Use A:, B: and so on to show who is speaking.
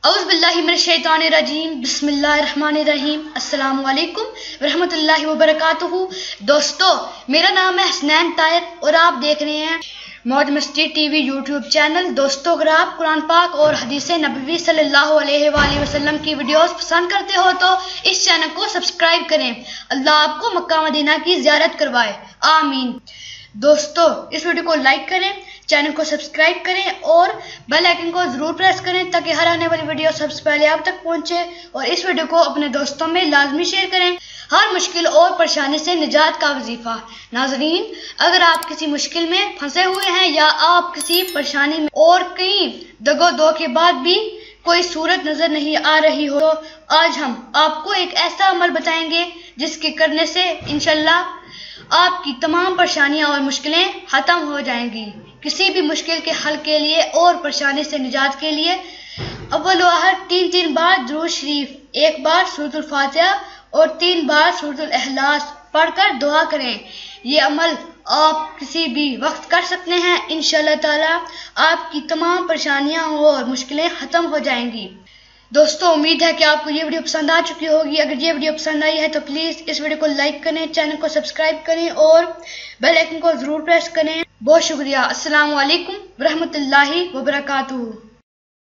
A: औज़ुबिल्लाहिमिनश्शैतानिर्रजीम बिस्मिल्लाहिर्रहमानिर्रहीम अस्सलामु अलैकुम वरहमतुल्लाहि वबरकातुहू। दोस्तों, मेरा नाम है हसनैन ताहिर और आप देख रहे हैं मौज मस्ती टीवी यूट्यूब चैनल। दोस्तों, अगर आप कुरान पाक और हदीस नबवी सल्लल्लाहु अलैहि वसल्लम की वीडियोस पसंद करते हो तो इस चैनल को सब्सक्राइब करें। अल्लाह आपको मक्का मदीना की ज़ियारत करवाए, आमीन। दोस्तों, इस वीडियो को लाइक करें, चैनल को सब्सक्राइब करें और बेल आइकन को जरूर प्रेस करें ताकि हर आने वाली वीडियो सबसे पहले आप तक पहुंचे। और इस वीडियो को अपने दोस्तों में लाजमी शेयर करें। हर मुश्किल और परेशानी से निजात का वजीफा। नाजरीन, अगर आप किसी मुश्किल में फंसे हुए हैं या आप किसी परेशानी में और कई दगो दो के बाद भी कोई सूरत नजर नहीं आ रही हो तो आज हम आपको एक ऐसा अमल बताएंगे जिसके करने से इंशाल्लाह आपकी तमाम परेशानियां और मुश्किलें खत्म हो जाएंगी। किसी भी मुश्किल के हल के लिए और परेशानी से निजात के लिए अव्वल व आखिर 3 बार दुरूद शरीफ, 1 बार सूरतुल फातिहा और 3 बार सूरतुल इखलास पढ़कर दुआ करें। ये अमल आप किसी भी वक्त कर सकते हैं। इंशाअल्लाह ताला आपकी तमाम परेशानियां और मुश्किलें खत्म हो जाएंगी। दोस्तों, उम्मीद है कि आपको ये वीडियो पसंद आ चुकी होगी। अगर ये वीडियो पसंद आई है तो प्लीज़ इस वीडियो को लाइक करें, चैनल को सब्सक्राइब करें और बेल आइकन को ज़रूर प्रेस करें। बहुत शुक्रिया। अस्सलामु अलैकुम वरहमतुल्लाहि वबरकातुहू।